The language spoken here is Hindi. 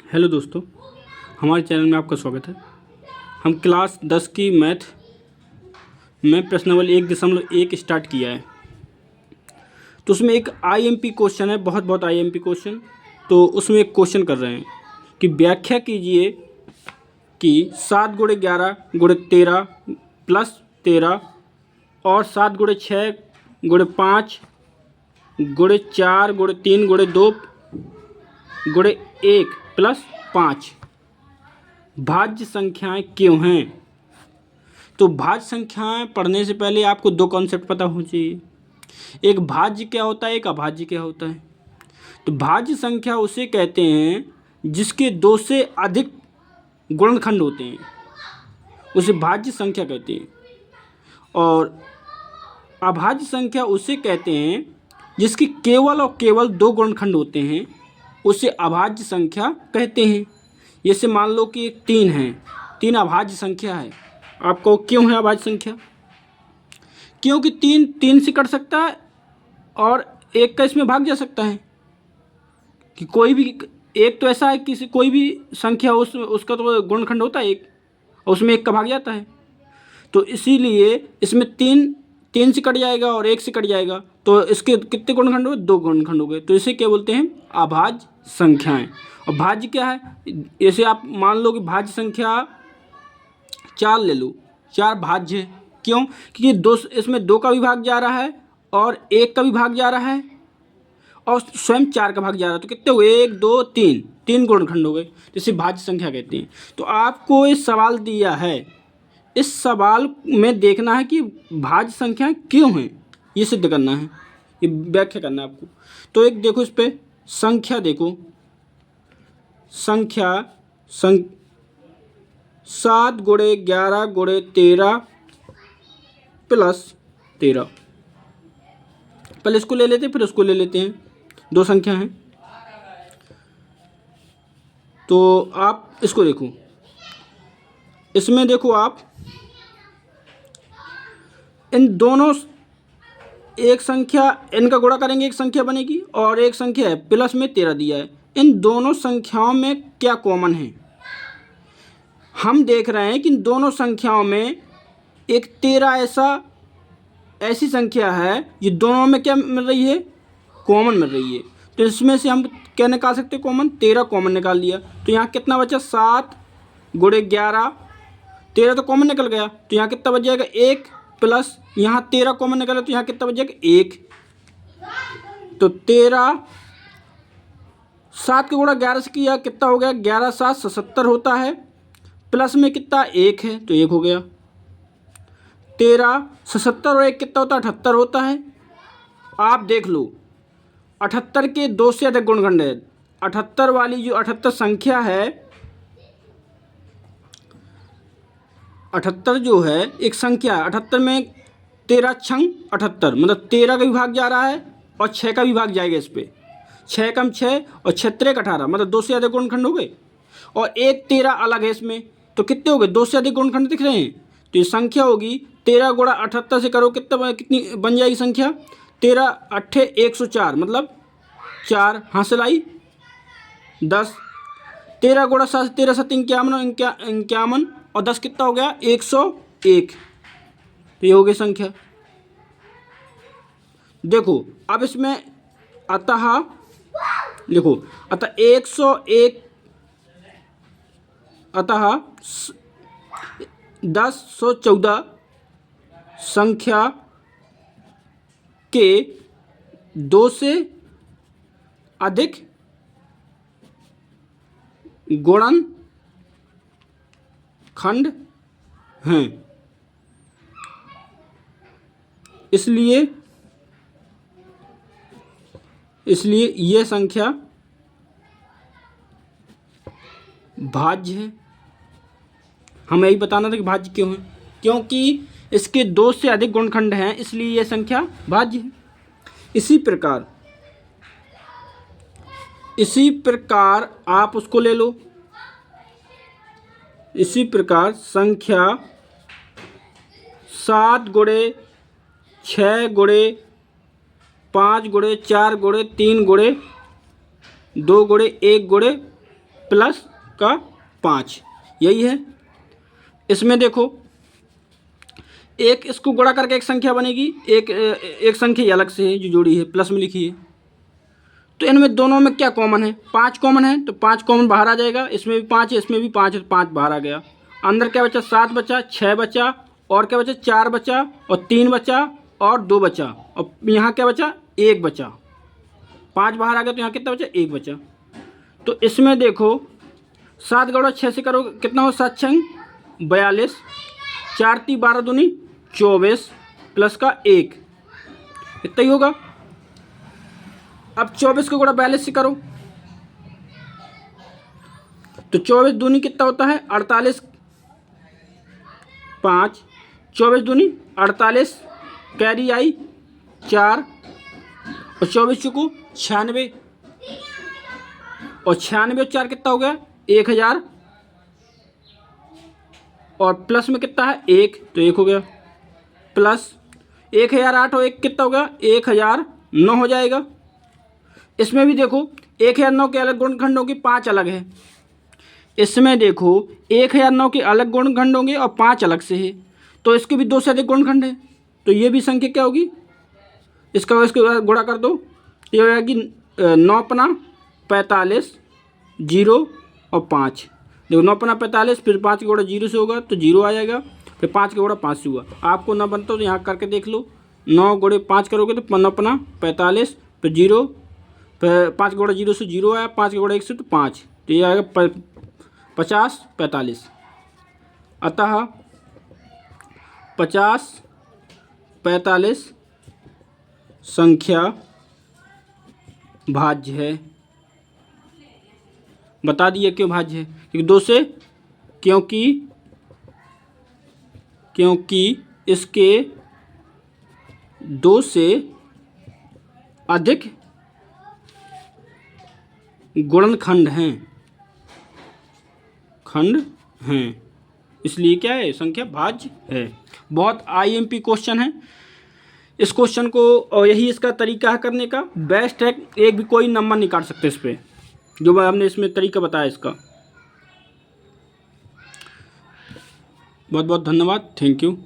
हेलो दोस्तों, हमारे चैनल में आपका स्वागत है। हम क्लास 10 की मैथ में प्रश्न नंबर 1.1 स्टार्ट किया है। तो उसमें एक आईएमपी क्वेश्चन है, बहुत आईएमपी क्वेश्चन। तो उसमें एक क्वेश्चन कर रहे हैं कि व्याख्या कीजिए कि 7 गुणे 11 गुणे 13 प्लस 13 और 7 गुणे 6 गुणे 5 गुणे 4 गुणे 3 गुणे 2 गुणे 1 प्लस 5 भाज्य संख्याएं क्यों हैं। तो भाज्य संख्याएं पढ़ने से पहले आपको दो कॉन्सेप्ट पता होना चाहिए। एक भाज्य क्या होता है, एक अभाज्य क्या होता है। तो भाज्य संख्या उसे कहते हैं जिसके दो से अधिक गुणनखंड होते हैं, उसे भाज्य संख्या कहते हैं। और अभाज्य संख्या उसे कहते हैं जिसकी केवल और केवल दो गुणनखंड होते हैं, उसे अभाज्य संख्या कहते हैं। जैसे मान लो कि 3 है, 3 अभाज्य संख्या है। आपको क्यों है अभाज्य संख्या? क्योंकि 3 से कट सकता है और 1 का इसमें भाग जा सकता है। कि कोई भी एक तो ऐसा है कि कोई भी संख्या उसका तो गुणनखंड होता है 1 और उसमें 1 का भाग जाता है। तो इसीलिए इसमें 3 से कट जाएगा और 1 से कट जाएगा, तो इसके कितने गुणनखंड हो गए? 2 गुणनखंड हो गए। तो इसे क्या बोलते हैं? अभाज्य संख्याएं। और भाज्य क्या है? जैसे आप मान लो कि भाज्य संख्या 4 ले लो, 4 भाज्य है। क्यों? क्योंकि इसमें 2 का भी भाग जा रहा है और 1 का भी भाग जा रहा है और स्वयं 4 का भाग जा रहा है। तो कितने हुए? 1 2 3 गुणनखंड हो गए। तो इसे भाज्य संख्या कहते हैं। तो आपको ये सवाल दिया है, इस सवाल में देखना है कि भाज्य संख्या क्यों हैं, ये सिद्ध करना है, ये व्याख्या करना है आपको। तो एक देखो, इस पे संख्या देखो, संख्या 7 गुणे 11 गुणे 13 प्लस 13। पहले इसको ले लेते हैं फिर उसको ले लेते हैं, दो संख्या हैं। तो आप इसको देखो, इसमें देखो आप इन दोनों, एक संख्या इनका गुणा करेंगे, एक संख्या बनेगी और एक संख्या है प्लस में 13 दिया है। इन दोनों संख्याओं में क्या कॉमन है? हम देख रहे हैं कि इन दोनों संख्याओं में एक 13 ऐसी संख्या है ये दोनों में क्या मिल रही है? कॉमन मिल रही है। तो इसमें से हम क्या निकाल सकते हैं? कॉमन। 13 कॉमन निकाल लिया। तो यहाँ कितना बचा? 7 गुणे 11, 13 तो कॉमन निकल गया। तो यहाँ कितना बच जाएगा? 1 प्लस यहाँ 13 कॉमन निकला, तो यहाँ कितना बच जाएगा? 1। तो 13, 7 का गुणा 11 से किया, कितना हो गया? 11 7 77 होता है। प्लस में कितना? 1 है, तो 1 हो गया। 13 77 और 1 कितना होता है? 78 होता है। आप देख लो, 78 के 2 से अधिक गुणनखंड है। 78 वाली जो 78 संख्या है, 78 जो है एक संख्या है। 78 में 13 छंग 78, मतलब 13 का भी भाग जा रहा है और 6 का भी भाग जाएगा इस पर। 6 कम 6 और 6 3 18, मतलब 2 से अधिक गुणनखंड हो गए। और एक 13 अलग है इसमें, तो कितने हो गए? 2 से अधिक गुणनखंड दिख रहे हैं। तो ये संख्या होगी 13 गुणा 78 से करो, कितनी बन जाएगी संख्या? 13 8 104, मतलब 4 हासिल आई 10। 13 गुणा 7 13 7 51 और 10 कितना हो गया? 101। तो ये हो गई संख्या। देखो अब इसमें अतः लिखो, अतः 101, अतः 1014 संख्या के 2 से अधिक गुणनखंड हैं। इसलिए यह संख्या भाज्य है। हमें यही बताना था कि भाज्य क्यों है, क्योंकि इसके 2 से अधिक गुणनखंड हैं, इसलिए यह संख्या भाज्य है। इसी प्रकार आप उसको ले लो। इसी प्रकार संख्या 7 गुणे 6 गुणे 5 गुणे 4 गुणे 3 गुणे 2 गुणे 1 गुणे प्लस का 5, यही है। इसमें देखो एक इसको गुणा करके एक संख्या बनेगी, एक संख्या अलग से है जो जोड़ी है, प्लस में लिखी है। तो इनमें दोनों में क्या कॉमन है? 5 कॉमन है, तो 5 कॉमन बाहर आ जाएगा। इसमें भी 5 है, इसमें भी 5 है, 5 बाहर आ गया। अंदर क्या बचा? 7 बचा, 6 बचा, और क्या बचा? 4 बचा, और 3 बचा, और 2 बचा, और यहाँ क्या बचा? 1 बचा। 5 बाहर आ गया तो यहाँ कितना बचा? 1 बचा। तो इसमें देखो 7 गुणा 6 से करो कितना हो? 7 छंग 42, 4 × 3 12 दूनी 24, प्लस का 1, इतना ही होगा। अब 24 को गुणा 42 से करो तो 24 दूनी कितना होता है? 48, 5, 24 दूनी 48, कैरी आई 4, और 24 चुको 96, और 96 और 4 कितना हो गया? 1000, और प्लस में कितना है? 1, तो 1 हो गया। प्लस 1008 और 1 कितना हो गया? 1009 हो जाएगा। इसमें भी देखो 1009 के अलग गुणनखंड होंगे, 5 अलग है। इसमें देखो 1009 के अलग गुणनखंड होंगे और 5 अलग से है, तो इसके भी 2 से अधिक गुणनखंड है। तो ये भी संख्या क्या होगी? इसका गुणा कर दो, ये हो जाएगी 9 पना 45, 0 और 5। देखो 9 पना 45, फिर 5 का गुणा 0 से होगा तो 0 आ जाएगा, फिर 5 का गुणा 5 से हुआ। आपको ना बनता तो यहाँ करके देख लो, 9 गुणे 5 करोगे तो 9 पना 45, फिर 0, फिर 5 का गुणा 0 से 0 आया, 5 का गुणा 1 से तो 5, तो ये आएगा 50 45। अतः 50 45 संख्या भाज्य है। बता दिए क्यों भाज्य है? क्योंकि 2 से क्योंकि इसके 2 से अधिक गुणनखंड हैं, इसलिए क्या है? संख्या भाज्य है। बहुत आईएमपी क्वेश्चन है। इस क्वेश्चन को, और यही इसका तरीका है करने का। बेस्ट है, एक भी कोई नंबर नहीं काट सकते इस पर, जो हमने इसमें तरीका बताया इसका। बहुत बहुत धन्यवाद, थैंक यू।